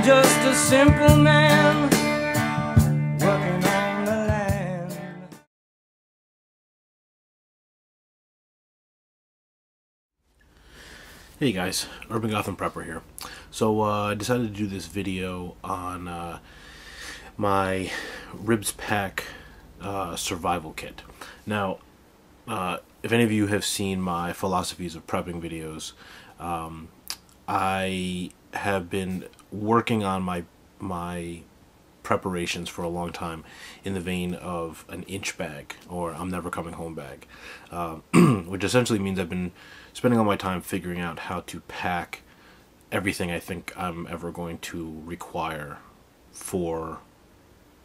I'm just a simple man working on the land. Hey guys, UrbanGothamPrepper here. So I decided to do this video on my Ribz Pack survival kit. Now, if any of you have seen my philosophies of prepping videos, I have been working on my preparations for a long time in the vein of an inch bag, or I'm never coming home bag, which essentially means I've been spending all my time figuring out how to pack everything I think I'm ever going to require for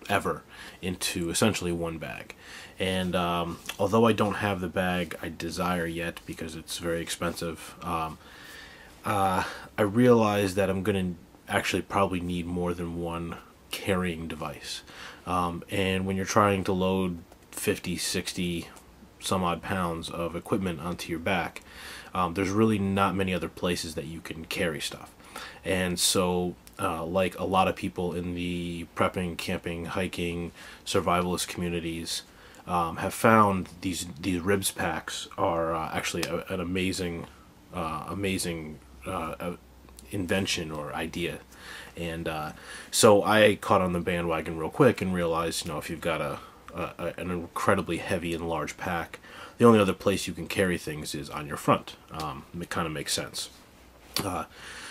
ever into essentially one bag. And although I don't have the bag I desire yet because it's very expensive, I realize that I'm going to actually probably need more than one carrying device. And when you're trying to load 50, 60 some odd pounds of equipment onto your back, there's really not many other places that you can carry stuff. And so like a lot of people in the prepping, camping, hiking, survivalist communities have found these Ribz packs are actually an amazing invention or idea. And so I caught on the bandwagon real quick and realized, you know, if you've got an incredibly heavy and large pack, the only other place you can carry things is on your front. It kind of makes sense.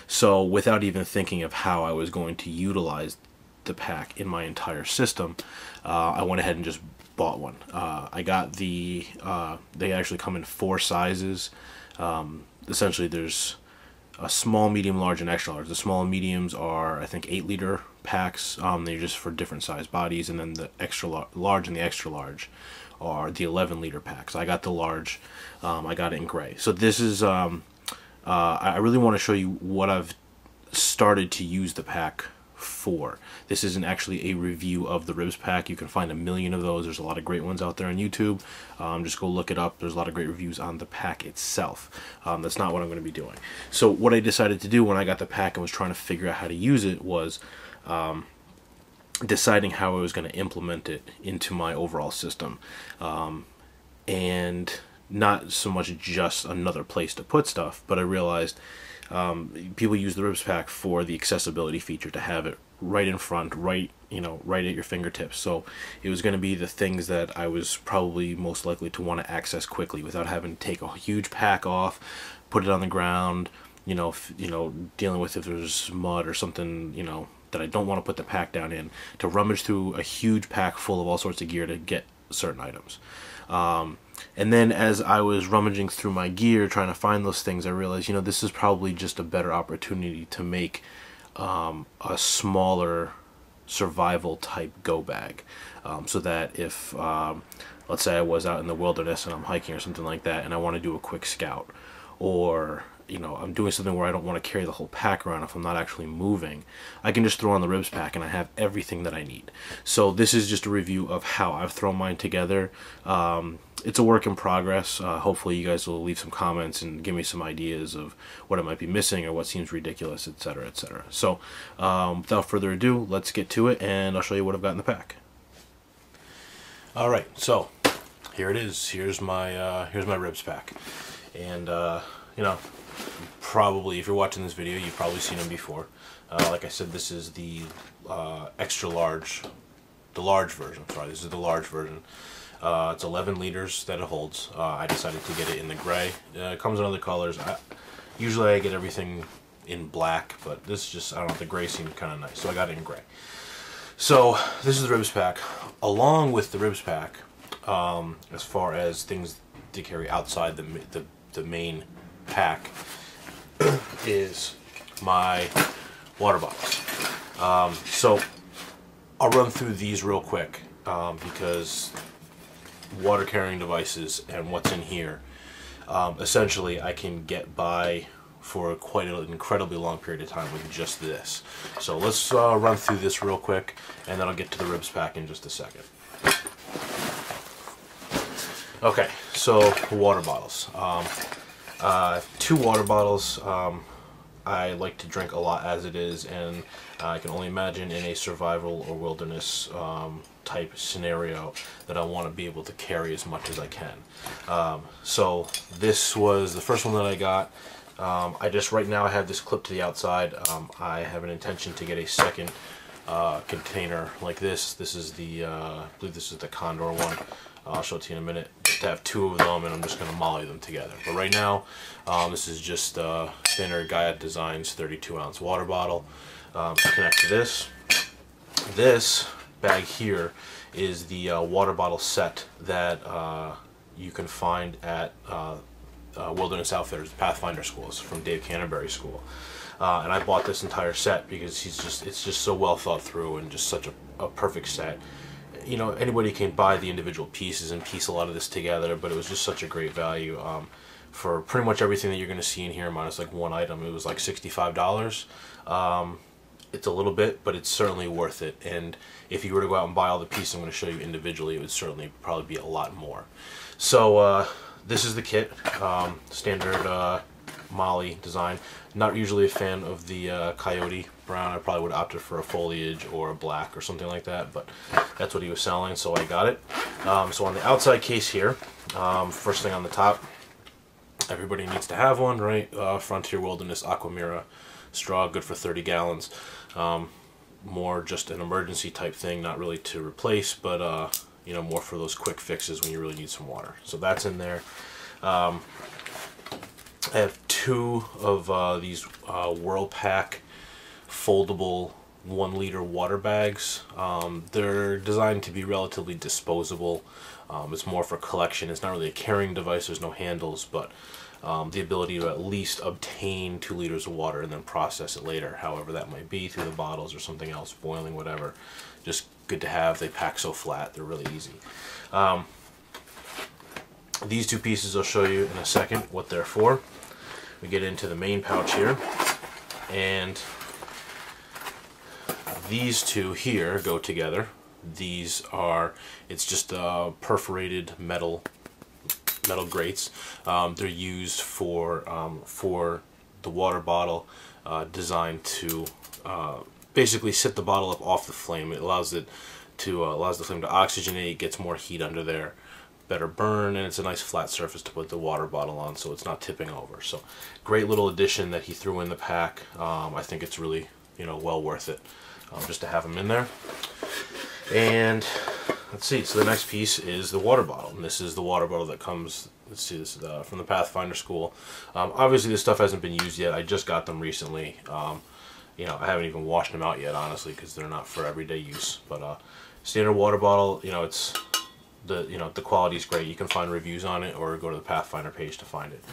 So without even thinking of how I was going to utilize the pack in my entire system, I went ahead and just bought one. I got they actually come in 4 sizes. Essentially there's a small, medium, large, and extra large. The small and mediums are, I think, 8-liter packs. They're just for different size bodies, and then the extra large and the extra large are the 11-liter packs. I got the large. I got it in gray. So this is I really want to show you what I've started to use the pack for. This isn't actually a review of the Ribz Pack. You can find a million of those. There's a lot of great ones out there on YouTube. Just go look it up. There's a lot of great reviews on the pack itself. That's not what I'm going to be doing. So what I decided to do when I got the pack and was trying to figure out how to use it was deciding how I was going to implement it into my overall system. And not so much just another place to put stuff, but I realized people use the Ribz Pack for the accessibility feature, to have it right in front, right at your fingertips. So it was going to be the things that I was probably most likely to want to access quickly without having to take a huge pack off, put it on the ground, dealing with if there's mud or something, that I don't want to put the pack down in, to rummage through a huge pack full of all sorts of gear to get certain items. And then as I was rummaging through my gear trying to find those things, I realized, this is probably just a better opportunity to make a smaller survival type go bag, so that if let's say I was out in the wilderness and I'm hiking or something like that and I want to do a quick scout, or I'm doing something where I don't want to carry the whole pack around if I'm not actually moving, I can just throw on the Ribz Pack and I have everything that I need. So this is just a review of how I've thrown mine together. It's a work in progress. Hopefully you guys will leave some comments and give me some ideas of what I might be missing or what seems ridiculous, etc., etc. So without further ado, let's get to it and I'll show you what I've got in the pack. Alright, so here it is. Here's my Ribz Pack. And probably, if you're watching this video, you've probably seen them before. Like I said, this is the extra large, the large version. Sorry, this is the large version. It's 11 liters that it holds. I decided to get it in the gray. It comes in other colors. Usually I get everything in black, but this just, I don't know, the gray seemed kind of nice, so I got it in gray. So this is the Ribz Pack. Along with the Ribz Pack, as far as things to carry outside the main pack, is my water bottles. So I'll run through these real quick because water carrying devices and what's in here, essentially I can get by for quite an incredibly long period of time with just this. So let's run through this real quick and then I'll get to the Ribz Pack in just a second. Okay, so water bottles. 2 water bottles. I like to drink a lot as it is, and I can only imagine in a survival or wilderness type scenario that I want to be able to carry as much as I can. So this was the first one that I got. Right now I have this clipped to the outside. I have an intention to get a second container like this. This is the, I believe this is the Condor one. I'll show it to you in a minute. Just to have two of them, and I'm just going to molly them together. But right now, this is just standard Gaia Designs 32-ounce water bottle. Connect to this. This bag here is the water bottle set that you can find at Wilderness Outfitters, Pathfinder schools, from Dave Canterbury's school. And I bought this entire set because it's just so well thought through and just such a perfect set. You know, anybody can buy the individual pieces and piece a lot of this together, but it was just such a great value for pretty much everything that you're going to see in here, minus like one item. It was like $65. It's a little bit, but it's certainly worth it. And if you were to go out and buy all the pieces I'm going to show you individually, it would certainly probably be a lot more. So this is the kit, standard Molly design. Not usually a fan of the coyote brown. I probably would have opted for a foliage or a black or something like that, but that's what he was selling, so I got it. So on the outside case here, first thing on the top, everybody needs to have one, right? Frontier Wilderness Aquamira straw, good for 30 gallons. More just an emergency type thing, not really to replace, but you know, more for those quick fixes when you really need some water. So that's in there. I have two of these Ribz Pack foldable 1 liter water bags. They're designed to be relatively disposable. It's more for collection. It's not really a carrying device. There's no handles, but the ability to at least obtain 2 liters of water and then process it later, however that might be, through the bottles or something else, boiling, whatever. Just good to have. They pack so flat. They're really easy. These two pieces I'll show you in a second what they're for. We get into the main pouch here, and these two here go together. These are, it's just perforated metal grates. They're used for the water bottle, designed to basically sit the bottle up off the flame. It allows the flame to oxygenate, gets more heat under there, better burn, and it's a nice flat surface to put the water bottle on, so it's not tipping over. So great little addition that he threw in the pack. I think it's really, you know, well worth it just to have them in there. And let's see, so the next piece is the water bottle, and this is the water bottle that comes, let's see, this is from the Pathfinder school. Obviously this stuff hasn't been used yet. I just got them recently. You know, I haven't even washed them out yet, honestly, because they're not for everyday use. But standard water bottle, you know, it's the quality is great. You can find reviews on it or go to the Pathfinder page to find it.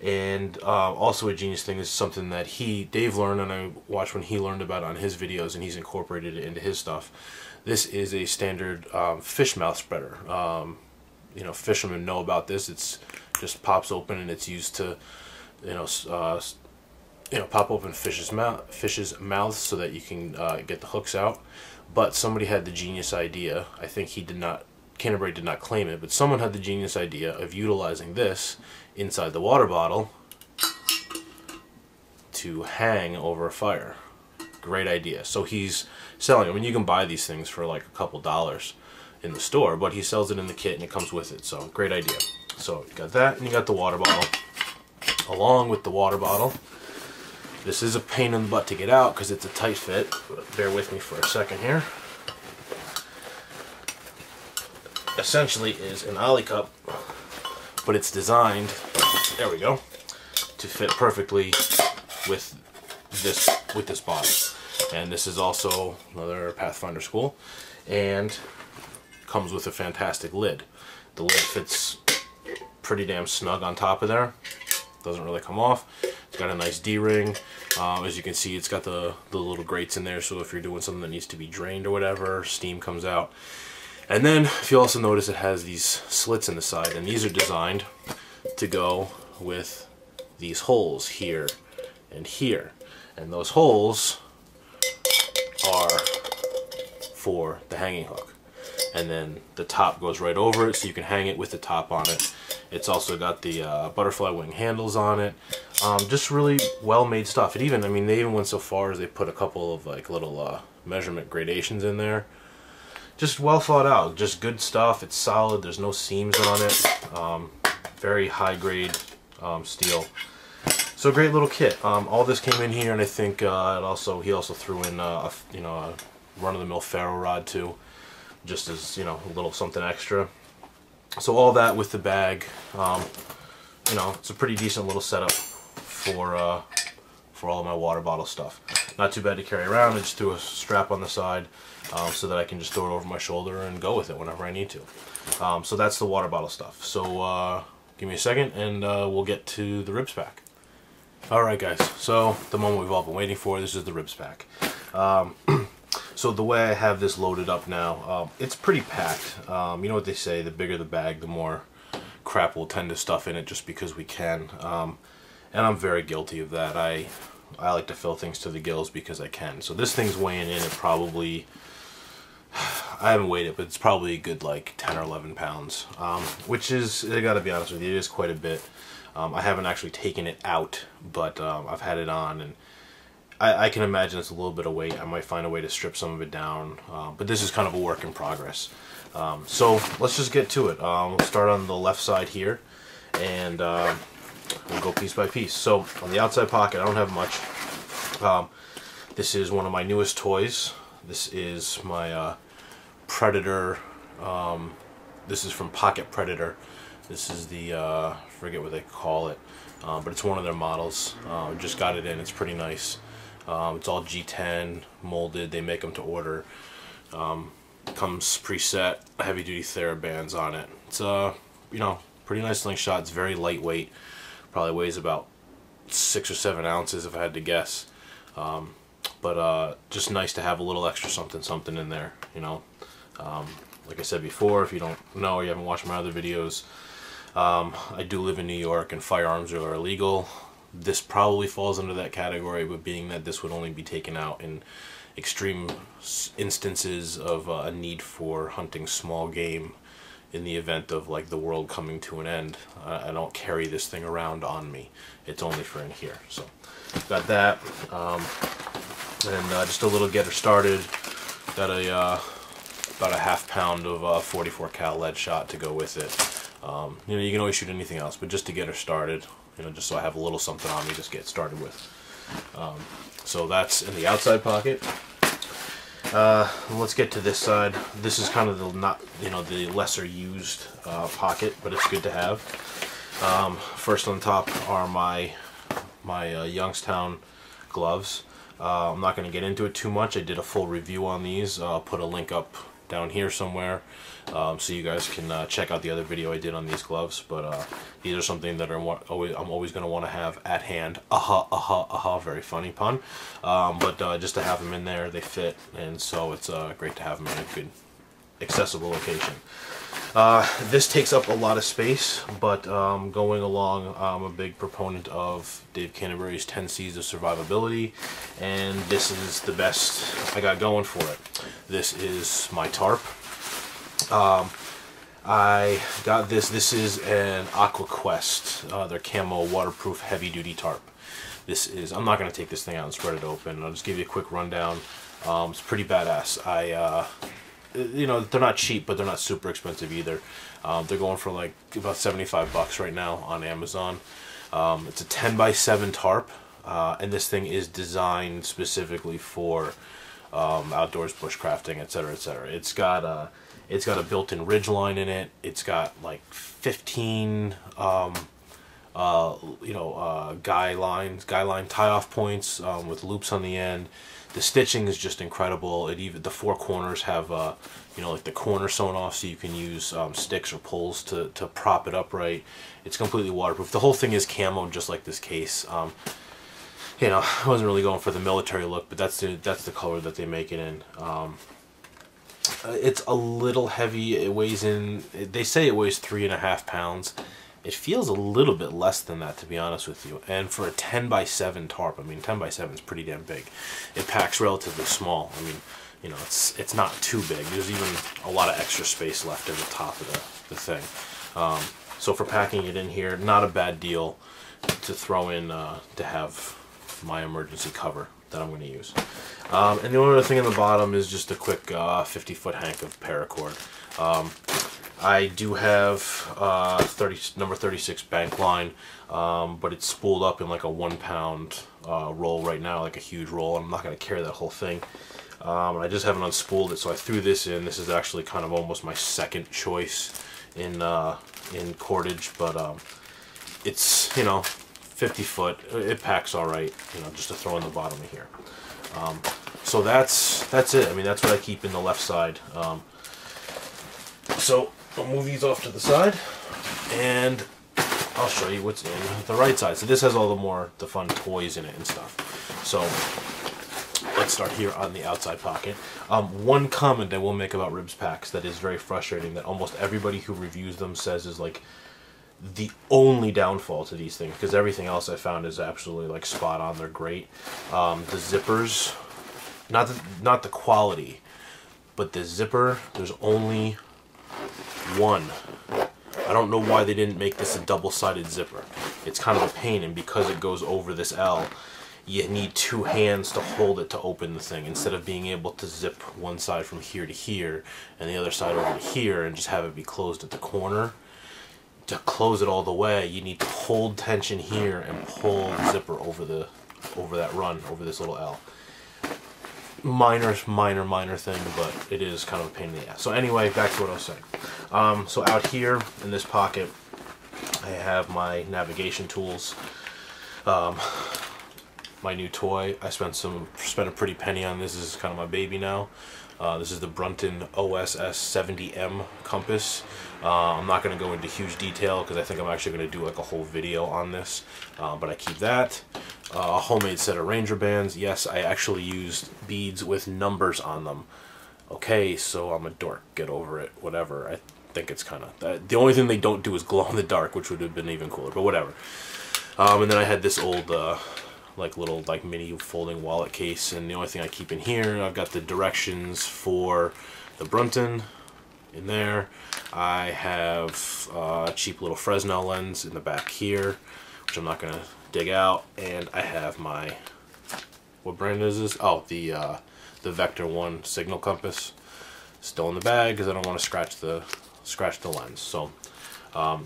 And also a genius thing is something that Dave learned, and I watched when he learned about it on his videos, and he's incorporated it into his stuff. This is a standard fish mouth spreader. You know, fishermen know about this. It's just pops open, and it's used to, you know, pop open fish's mouths so that you can get the hooks out. But somebody had the genius idea. I think Canterbury did not claim it, but someone had the genius idea of utilizing this inside the water bottle to hang over a fire. Great idea. So he's selling, I mean, you can buy these things for like a couple dollars in the store, but he sells it in the kit and it comes with it. So great idea. So you got that, and you got the water bottle. Along with the water bottle, this is a pain in the butt to get out because it's a tight fit, but bear with me for a second here. Essentially is an ollie cup, but it's designed, there we go, to fit perfectly with this bottle. And this is also another Pathfinder school, and comes with a fantastic lid. The lid fits pretty damn snug on top of there. Doesn't really come off. It's got a nice D-ring. As you can see, it's got the little grates in there, so if you're doing something that needs to be drained or whatever, steam comes out. And then, if you also notice, it has these slits in the side, and these are designed to go with these holes here and here. And those holes are for the hanging hook. And then the top goes right over it, so you can hang it with the top on it. It's also got the butterfly wing handles on it. Just really well-made stuff. It even, I mean, they even went so far as they put a couple of like little measurement gradations in there. Just well thought out, just good stuff. It's solid, there's no seams on it. Very high grade steel. So great little kit. All this came in here, and I think he also threw in a run-of-the-mill ferro rod too, just as a little something extra. So all that with the bag. It's a pretty decent little setup for all of my water bottle stuff. Not too bad to carry around. I just threw a strap on the side so that I can just throw it over my shoulder and go with it whenever I need to. So that's the water bottle stuff. So give me a second and we'll get to the Ribz Pack. Alright guys, so the moment we've all been waiting for, this is the Ribz Pack. So the way I have this loaded up now, it's pretty packed. You know what they say, the bigger the bag, the more crap we'll tend to stuff in it just because we can. And I'm very guilty of that. I like to fill things to the gills because I can. So this thing's weighing in at probably, I haven't weighed it, but it's probably a good like 10 or 11 pounds, which is, I gotta be honest with you, it is quite a bit. I haven't actually taken it out, but I've had it on, and I can imagine it's a little bit of weight. I might find a way to strip some of it down, but this is kind of a work in progress. So let's just get to it. We'll start on the left side here, and we'll go piece by piece. So on the outside pocket, I don't have much. This is one of my newest toys. This is my Predator. This is from Pocket Predator. This is the, I forget what they call it, but it's one of their models. Just got it in, it's pretty nice. It's all G10 molded, they make them to order. Comes preset, heavy duty therabands on it. It's pretty nice slingshot. It's very lightweight, probably weighs about 6 or 7 ounces if I had to guess. But just nice to have a little extra something in there, like I said before, if you don't know or you haven't watched my other videos, I do live in New York and firearms are illegal. This probably falls under that category, but being that this would only be taken out in extreme instances of a need for hunting small game in the event of like the world coming to an end, I don't carry this thing around on me. It's only for in here. So got that, and just a little getter started. Got a about a ½ pound of 44 cal lead shot to go with it. You can always shoot anything else, but just to get her started, just so I have a little something on me to get started with. So that's in the outside pocket. Let's get to this side. This is kind of the lesser used pocket, but it's good to have. First on top are my Youngstown gloves. I'm not going to get into it too much. I did a full review on these. I'll put a link up down here somewhere, so you guys can check out the other video I did on these gloves. But these are something that I'm always going to want to have at hand. Very funny pun. But just to have them in there, they fit, and so it's great to have them in a good, accessible location. This takes up a lot of space, but going along, I'm a big proponent of Dave Canterbury's 10 C's of survivability, and this is the best I got going for it. This is my tarp. I got this. This is an AquaQuest, their camo waterproof heavy duty tarp. This is, I'm not going to take this thing out and spread it open. I'll just give you a quick rundown. It's pretty badass. They're not cheap, but they're not super expensive either. They're going for like about 75 bucks right now on Amazon. It's a 10x7 tarp, and this thing is designed specifically for outdoors, bushcrafting, etc., etc. It's got a built-in ridge line in it. It's got like 15 guy line tie-off points with loops on the end. The stitching is just incredible. The four corners have like the corner sewn off, so you can use sticks or poles to prop it upright. It's completely waterproof. The whole thing is camo, just like this case. I wasn't really going for the military look, but that's the color that they make it in. It's a little heavy. It weighs they say it weighs 3.5 pounds. It feels a little bit less than that, to be honest with you. And for a 10x7 tarp, 10x7 is pretty damn big. It packs relatively small. It's not too big. There's even a lot of extra space left in the top of the thing. So for packing it in here, not a bad deal. to throw in to have my emergency cover that I'm going to use. And the only other thing in the bottom is just a quick 50-foot hank of paracord. I do have number 36 bank line, but it's spooled up in like a 1 pound roll right now, like a huge roll. I'm not going to carry that whole thing. I just haven't unspooled it, so I threw this in. This is actually kind of almost my second choice in cordage, but it's, you know, 50 foot. It packs all right, you know, just to throw in the bottom of here. So that's it. I mean, that's what I keep in the left side. So I'll move these off to the side, and I'll show you what's in the right side. So this has all the fun toys in it and stuff. So let's start here on the outside pocket. One comment I will make about Ribz Packs that is very frustrating, that almost everybody who reviews them says is like the only downfall to these things, because everything else I found is absolutely like spot on. They're great. The zippers, not the quality, but the zipper, there's only one. I don't know why they didn't make this a double-sided zipper. It's kind of a pain, and because it goes over this L, you need 2 hands to hold it to open the thing, instead of being able to zip one side from here to here and the other side over to here and just have it be closed at the corner. To close it all the way, you need to hold tension here and pull the zipper over that run, over this little L. Minor thing, but it is kind of a pain in the ass. So anyway, back to what I was saying. So out here in this pocket, I have my navigation tools. My new toy. I spent a pretty penny on this. This is kind of my baby now. This is the Brunton OSS 70M compass. I'm not going to go into huge detail because I think I'm actually going to do like a whole video on this, but I keep that. A homemade set of Ranger bands. Yes, I actually used beads with numbers on them. Okay, so I'm a dork. Get over it. Whatever. I think it's kind of... the only thing they don't do is glow in the dark, which would have been even cooler, but whatever. And then I had this old... little mini folding wallet case, and the only thing I keep in here, I've got the directions for the Brunton in there. I have a cheap little Fresnel lens in the back here, which I'm not gonna dig out, and I have my, what brand is this? Oh, the Vector 1 signal compass, still in the bag because I don't want to scratch the lens. So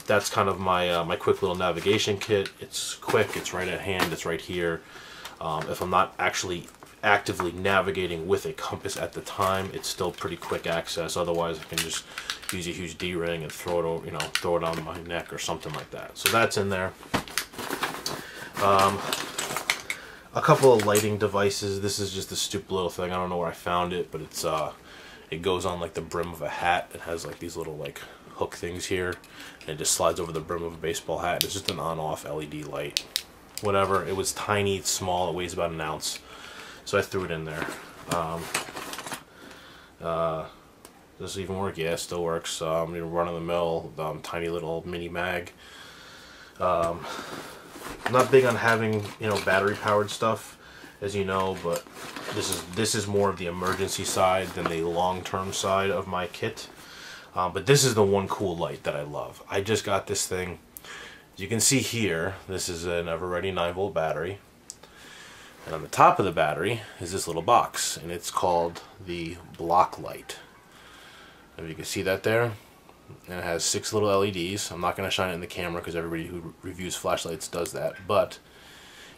that's kind of my my quick little navigation kit. It's quick, it's right at hand, it's right here. If I'm not actually actively navigating with a compass at the time, it's still pretty quick access. Otherwise, I can just use a huge D-ring and throw it over, throw it on my neck or something like that. So that's in there. A couple of lighting devices. This is just a stupid little thing. I don't know where I found it, but it's it goes on like the brim of a hat. It has like these little like hook things here, and it just slides over the brim of a baseball hat. It's just an on-off LED light. Whatever. It was tiny, it's small, it weighs about an ounce, so I threw it in there. Does this even work? Yeah, it still works. Run-of-the-mill, tiny little mini mag. I'm not big on having battery-powered stuff, as you know, but this is more of the emergency side than the long-term side of my kit. But this is the one cool light that I love. I just got this thing. As you can see here, this is an Everready 9-volt battery. And on the top of the battery is this little box, and it's called the block light. If you can see that there, and it has 6 little LEDs. I'm not going to shine it in the camera because everybody who reviews flashlights does that, but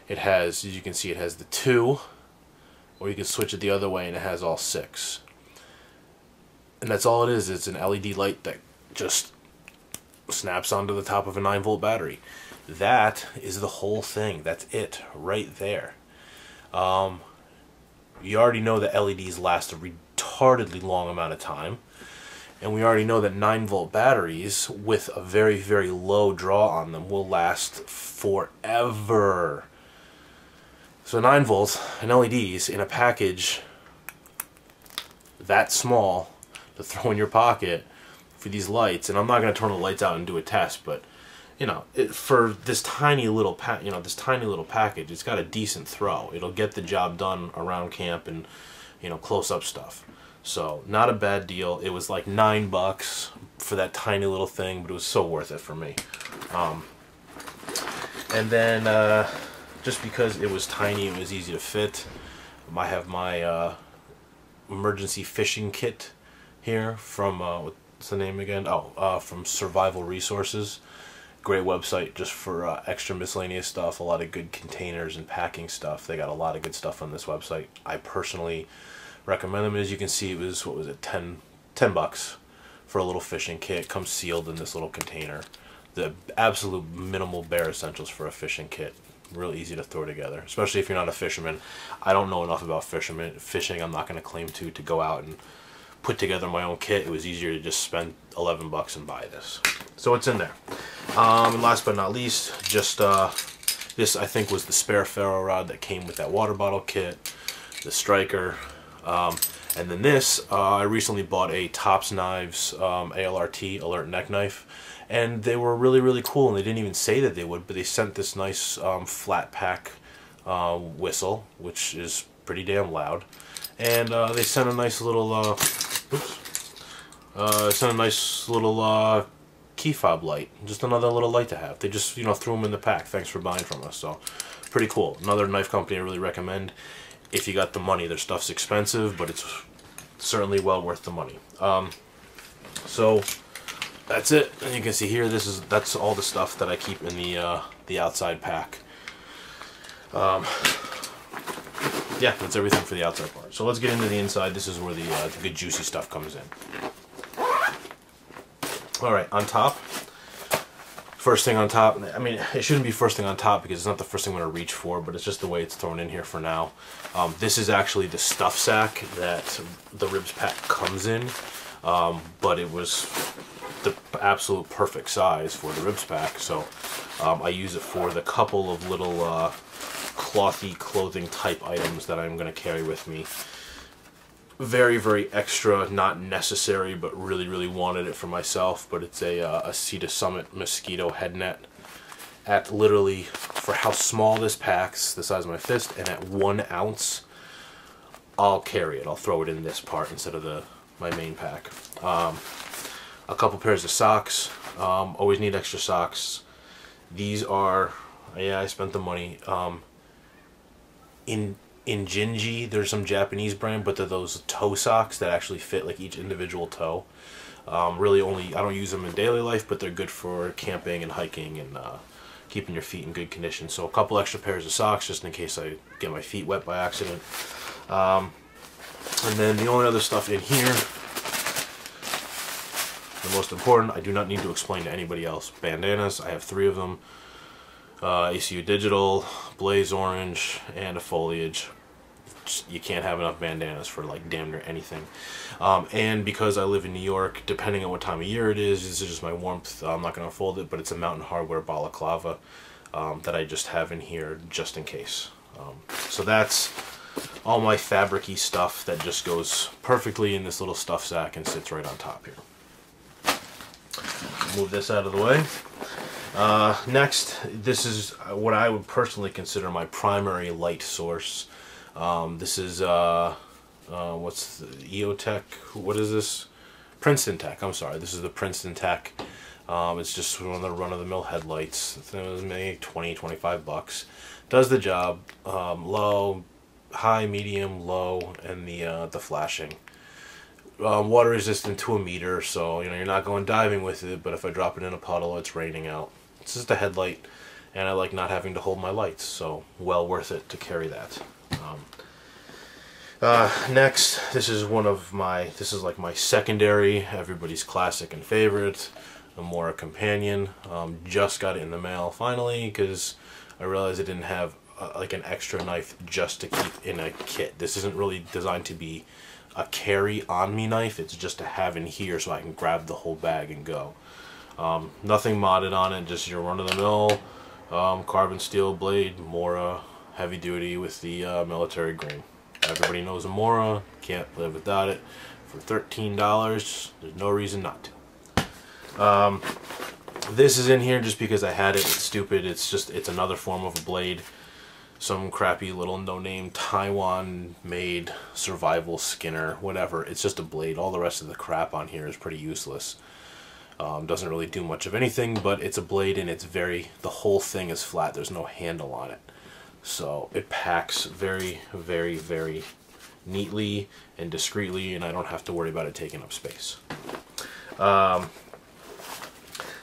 it has, as you can see, it has the 2, or you can switch it the other way and it has all 6. And that's all it is. It's an LED light that just snaps onto the top of a 9-volt battery. That is the whole thing. That's it right there. You already know that LEDs last a retardedly long amount of time, and we already know that 9-volt batteries with a very, very low draw on them will last forever. So 9 volts and LEDs in a package that small to throw in your pocket for these lights, and I'm not going to turn the lights out and do a test, but for this tiny little package, it's got a decent throw. It'll get the job done around camp and close-up stuff. So not a bad deal. It was like $9 for that tiny little thing, but it was so worth it for me. And then just because it was tiny, it was easy to fit, I have my emergency fishing kit here from what's the name again? Oh, from Survival Resources. Great website just for extra miscellaneous stuff, a lot of good containers and packing stuff. They got a lot of good stuff on this website. I personally recommend them. As you can see, it was, what was it, 10 bucks for a little fishing kit. Comes sealed in this little container. The absolute minimal bare essentials for a fishing kit. Real easy to throw together, especially if you're not a fisherman. I don't know enough about fishing. I'm not going to claim to go out and put together my own kit. It was easier to just spend 11 bucks and buy this. So it's in there. And last but not least, just this I think was the spare ferro rod that came with that water bottle kit, the striker, and then this I recently bought a Tops Knives ALRT alert neck knife, and they were really cool, and they didn't even say that they would, but they sent this nice flat pack whistle, which is pretty damn loud, and they sent a nice little key fob light, just another little light to have. They just, you know, threw them in the pack. Thanks for buying from us. So pretty cool. Another knife company I really recommend if you got the money. Their stuff's expensive, but it's certainly well worth the money. So that's it. And you can see here, that's all the stuff that I keep in the outside pack. Yeah, that's everything for the outside part. So let's get into the inside. This is where the good juicy stuff comes in. Alright, on top, first thing on top, I mean, it shouldn't be first thing on top because it's not the first thing I'm going to reach for, but it's just the way it's thrown in here for now. This is actually the stuff sack that the Ribz Pack comes in, but it was the absolute perfect size for the Ribz Pack, so I use it for the couple of little clothy clothing type items that I'm going to carry with me. Very extra, not necessary, but really wanted it for myself. But it's a Cedar Summit mosquito head net. At literally, for how small this pack's, the size of my fist, and at 1 ounce, I'll carry it. I'll throw it in this part instead of my main pack. A couple pairs of socks. Always need extra socks. These are, yeah, I spent the money. In Jinji, there's some Japanese brand, but they're those toe socks that actually fit like each individual toe. Really I don't use them in daily life, but they're good for camping and hiking and keeping your feet in good condition. So a couple extra pairs of socks just in case I get my feet wet by accident. And then the only other stuff in here, the most important, I do not need to explain to anybody else. Bandanas, I have 3 of them. ACU Digital, Blaze Orange, and a Foliage. You can't have enough bandanas for like damn near anything. And because I live in New York, depending on what time of year it is, this is just my warmth. I'm not going to unfold it, but it's a Mountain Hardwear balaclava that I just have in here just in case. So that's all my fabric-y stuff that just goes perfectly in this little stuff sack and sits right on top here. Move this out of the way. Next, this is what I would personally consider my primary light source. This is, what's the EOTech? What is this? Princeton Tech, I'm sorry. This is the Princeton Tech. It's just one of the run-of-the-mill headlights. It was maybe 20-25 bucks. Does the job. Low, high, medium, low, and the flashing. Water resistant to 1 meter, so you know you're not going diving with it, but if I drop it in a puddle, it's raining out. It's just a headlight, and I like not having to hold my lights, so well worth it to carry that. Next, this is like my secondary, everybody's classic and favorite, a Mora Companion. Just got it in the mail finally because I realized I didn't have like an extra knife just to keep in a kit. This isn't really designed to be a carry on me knife, it's just to have in here so I can grab the whole bag and go. Nothing modded on it, just your run-of-the-mill carbon steel blade, Mora, heavy duty with the military green. Everybody knows a Mora, can't live without it. For $13, there's no reason not to. This is in here just because I had it. It's stupid. It's another form of a blade. Some crappy little no-name Taiwan-made survival skinner, whatever. It's just a blade. All the rest of the crap on here is pretty useless. Doesn't really do much of anything, but it's a blade and the whole thing is flat. There's no handle on it. So it packs very, very, very neatly and discreetly, and I don't have to worry about it taking up space.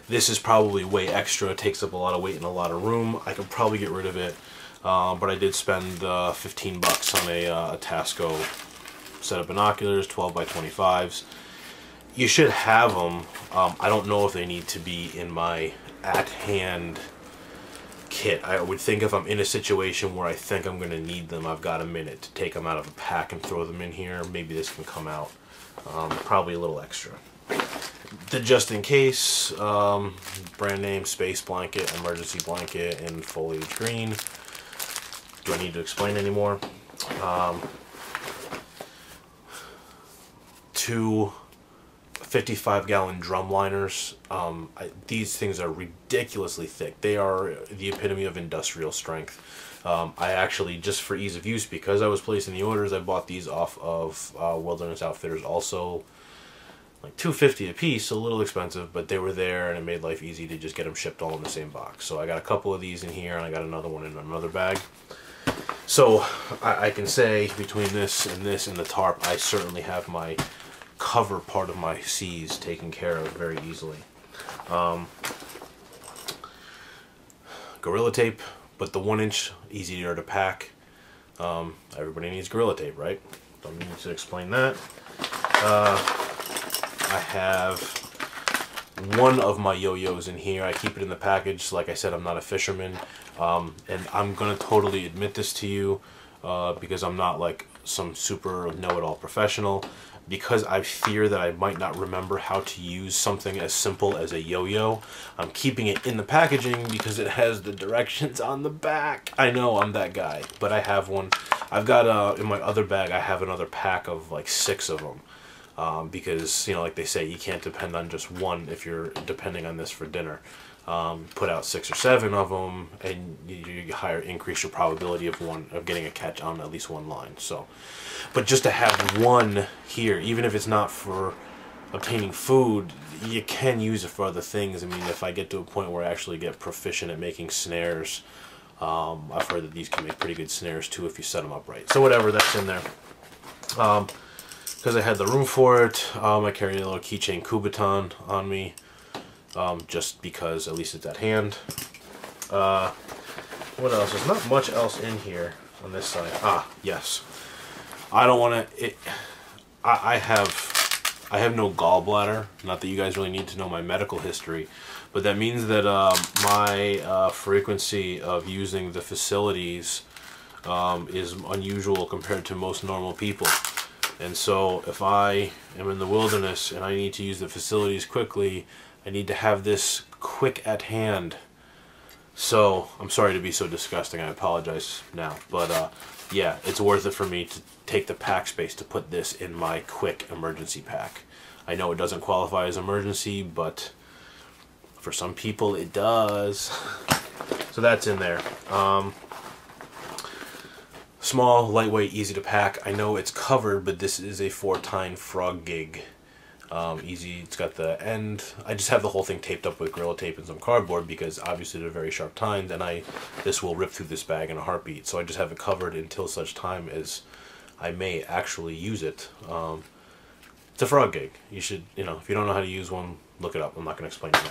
This is probably way extra. It takes up a lot of weight and a lot of room. I could probably get rid of it, but I did spend 15 bucks on a Tasco set of binoculars, 12 by 25s. You should have them. I don't know if they need to be in my at-hand kit. I would think if I'm in a situation where I think I'm going to need them, I've got a minute to take them out of a pack and throw them in here. Maybe this can come out. Probably a little extra. The just in case, brand name space blanket, emergency blanket in foliage green. Do I need to explain anymore? Two 55-gallon drum liners. These things are ridiculously thick. They are the epitome of industrial strength. I actually, just for ease of use, because I was placing the orders, I bought these off of Wilderness Outfitters also. Like $2.50 a piece, so a little expensive, but they were there and it made life easy to just get them shipped all in the same box. So I got a couple of these in here and I got another one in another bag. So I can say between this and the tarp, I certainly have my cover part of my C's taken care of very easily. Gorilla tape, but the 1-inch, easier to pack. Everybody needs Gorilla tape, right? Don't need to explain that. I have one of my yo-yos in here. I keep it in the package. Like I said, I'm not a fisherman. And I'm going to totally admit this to you because I'm not like some super know-it-all professional. Because I fear that I might not remember how to use something as simple as a yo-yo, I'm keeping it in the packaging because it has the directions on the back. I know I'm that guy, but I have one. I've got in my other bag, I have another pack of like 6 of them. Because, you know, like they say, you can't depend on just one if you're depending on this for dinner. Put out 6 or 7 of them, and you increase your probability of getting a catch on at least one line. So, but just to have one here, even if it's not for obtaining food, you can use it for other things. I mean, if I get to a point where I actually get proficient at making snares, I've heard that these can make pretty good snares too if you set them up right. So whatever, that's in there. Because I had the room for it, I carry a little keychain Kubotan on me, just because at least it's at hand. What else? There's not much else in here on this side. Ah, yes. I don't want to. I have no gallbladder. Not that you guys really need to know my medical history, but that means that my frequency of using the facilities is unusual compared to most normal people. And so if I am in the wilderness and I need to use the facilities quickly, I need to have this quick at hand. So I'm sorry to be so disgusting. I apologize now. But yeah, it's worth it for me to take the pack space to put this in my quick emergency pack. I know it doesn't qualify as emergency, but for some people it does. So that's in there. Small, lightweight, easy to pack. I know it's covered, but this is a 4-tine frog gig. Easy. It's got the end. I just have the whole thing taped up with Gorilla tape and some cardboard because obviously they're very sharp tines, and this will rip through this bag in a heartbeat. So I just have it covered until such time as I may actually use it. It's a frog gig. You should, you know, if you don't know how to use one, look it up. I'm not going to explain it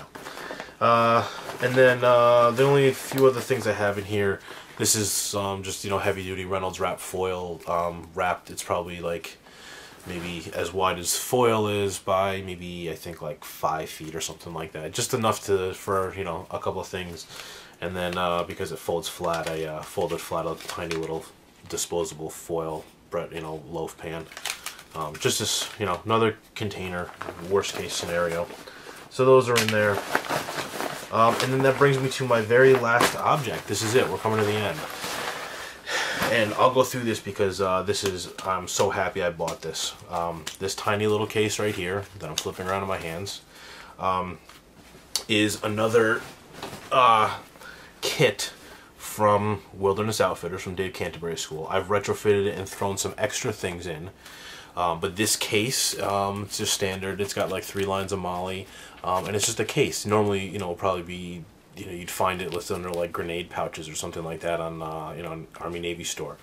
now. And then the only few other things I have in here. This is just, you know, heavy duty Reynolds wrap foil wrapped. It's probably like maybe as wide as foil is by maybe I think like 5 feet or something like that. Just enough for you know, a couple of things. And then because it folds flat, I folded flat a tiny little disposable foil, you know, loaf pan. Just this, you know, another container, worst case scenario. So those are in there. And then that brings me to my very last object. This is it. We're coming to the end. And I'll go through this because I'm so happy I bought this. This tiny little case right here that I'm flipping around in my hands is another kit from Wilderness Outfitters from Dave Canterbury's school. I've retrofitted it and thrown some extra things in. But this case, it's just standard. It's got like 3 lines of moly, and it's just a case. Normally, you know, it'll probably be, you know, you'd find it listed under like grenade pouches or something like that on, you know, an Army Navy store.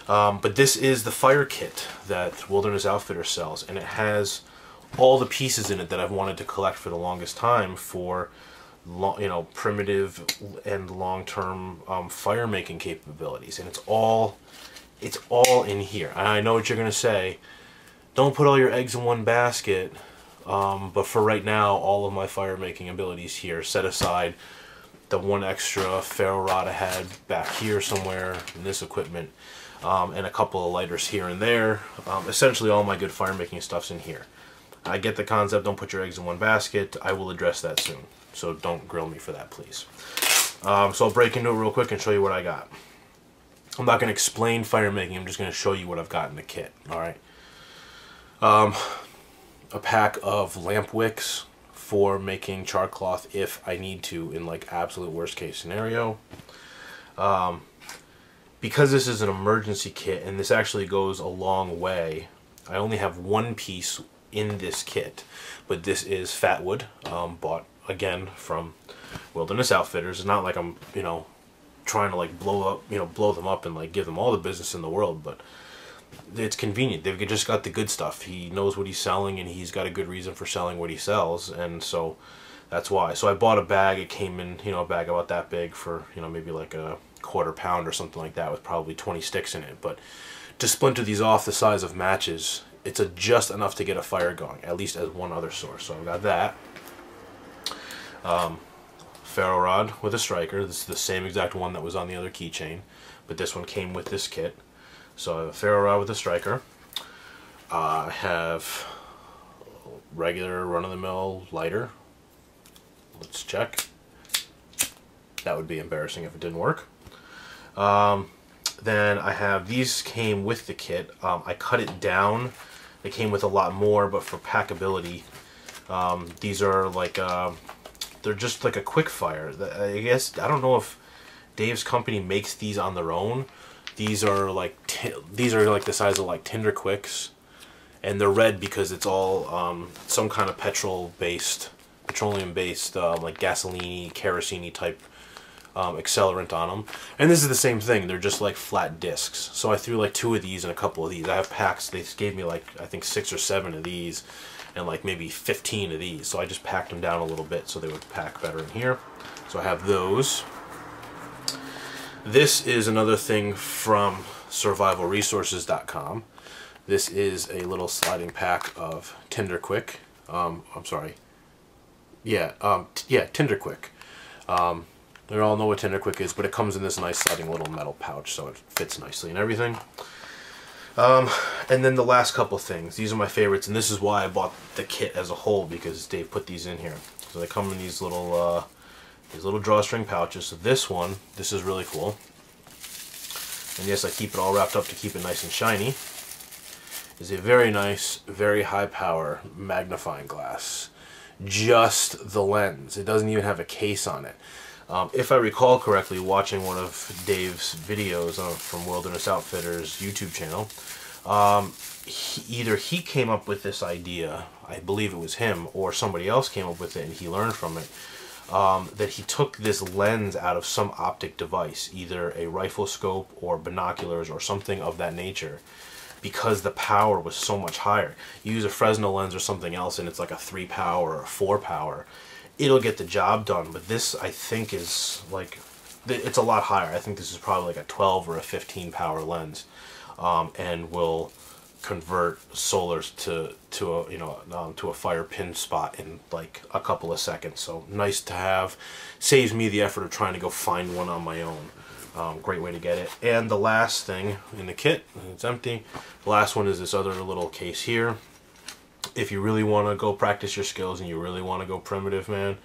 But this is the fire kit that Wilderness Outfitter sells, and it has all the pieces in it that I've wanted to collect for the longest time for, you know, primitive and long-term fire making capabilities, and it's all in here. And I know what you're gonna say. Don't put all your eggs in one basket. But for right now, all of my fire making abilities here. Set aside the one extra ferro rod I had back here somewhere in this equipment, and a couple of lighters here and there. Essentially, all my good fire making stuff's in here. I get the concept. Don't put your eggs in one basket. I will address that soon. So don't grill me for that, please. So I'll break into it real quick and show you what I got. I'm not going to explain fire making. I'm just going to show you what I've got in the kit. All right. A pack of lamp wicks for making char cloth if I need to in like absolute worst case scenario. Because this is an emergency kit and this actually goes a long way, I only have one piece in this kit, but this is fat wood, bought again from Wilderness Outfitters. It's not like I'm, you know, trying to like blow them up and like give them all the business in the world, but it's convenient. They've just got the good stuff. He knows what he's selling, and he's got a good reason for selling what he sells, and so that's why. So I bought a bag. It came in, you know, a bag about that big for, you know, maybe like a quarter pound or something like that with probably 20 sticks in it. But to splinter these off the size of matches, it's just enough to get a fire going, at least as one other source. So I've got that. Ferro rod with a striker. This is the same exact one that was on the other keychain, but this one came with this kit. So I have a ferro rod with a striker. I have regular run-of-the-mill lighter. Let's check. That would be embarrassing if it didn't work. Then I have, these came with the kit. I cut it down. They came with a lot more, but for packability, these are like, they're just like a quick fire. I guess, I don't know if Dave's company makes these on their own. These are like the size of like Tinder Quicks, and they're red because it's all some kind of petroleum-based, like gasoline, kerosene type accelerant on them. And this is the same thing. They're just like flat discs. So I threw like 2 of these and a couple of these. I have packs. They gave me like I think 6 or 7 of these, and like maybe 15 of these. So I just packed them down a little bit so they would pack better in here. So I have those. This is another thing from survivalresources.com. This is a little sliding pack of Tinder Quick. I'm sorry. Yeah, Tinder Quick. We all know what Tinder Quick is, but it comes in this nice sliding little metal pouch, so it fits nicely and everything. And then the last couple things. These are my favorites, and this is why I bought the kit as a whole, because Dave put these in here. So they come in these little drawstring pouches. So this is really cool. And yes, I keep it all wrapped up to keep it nice and shiny. Is a very nice, very high power magnifying glass. Just the lens. It doesn't even have a case on it. If I recall correctly, watching one of Dave's videos from Wilderness Outfitters' YouTube channel, either he came up with this idea, I believe it was him, or somebody else came up with it and he learned from it, that he took this lens out of some optic device, either a rifle scope or binoculars or something of that nature, because the power was so much higher. You use a Fresnel lens or something else and it's like a 3 power or a 4 power. It'll get the job done, but this I think is like, it's a lot higher. I think this is probably like a 12 or a 15 power lens, and will convert solars to a fire pin spot in like a couple of seconds. So nice to have. Saves me the effort of trying to go find one on my own. Great way to get it. And the last thing in the kit, it's empty. The last one is this other little case here. If you really want to go practice your skills and you really want to go primitive, man,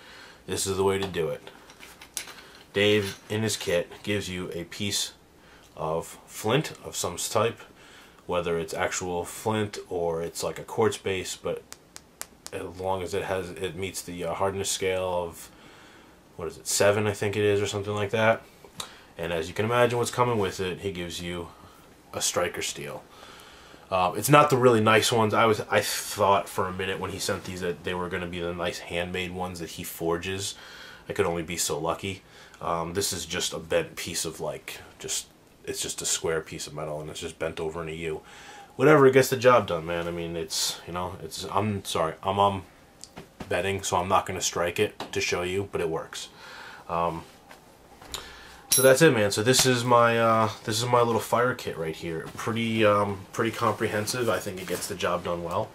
this is the way to do it. Dave, in his kit, gives you a piece of flint of some type, whether it's actual flint or it's like a quartz base, but as long as it meets the hardness scale of, what is it, 7 I think it is, or something like that. And as you can imagine what's coming with it, he gives you a striker steel. It's not the really nice ones. I thought for a minute when he sent these that they were going to be the nice handmade ones that he forges. I could only be so lucky. This is just a bent piece of it's just a square piece of metal, and it's just bent over in a U. Whatever, it gets the job done, man. I mean, I'm sorry, I'm betting, so I'm not going to strike it to show you, but it works. So that's it, man. So this is my little fire kit right here. Pretty comprehensive. I think it gets the job done well.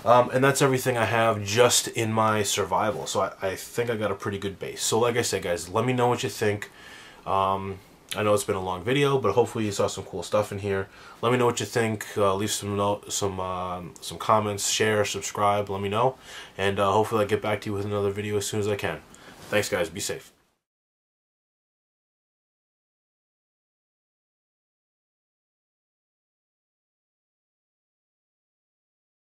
And that's everything I have just in my survival. So I think I got a pretty good base. So like I said, guys, let me know what you think. I know it's been a long video, but hopefully you saw some cool stuff in here. Let me know what you think. Leave some comments, share, subscribe. Let me know, and hopefully I get back to you with another video as soon as I can. Thanks, guys. Be safe.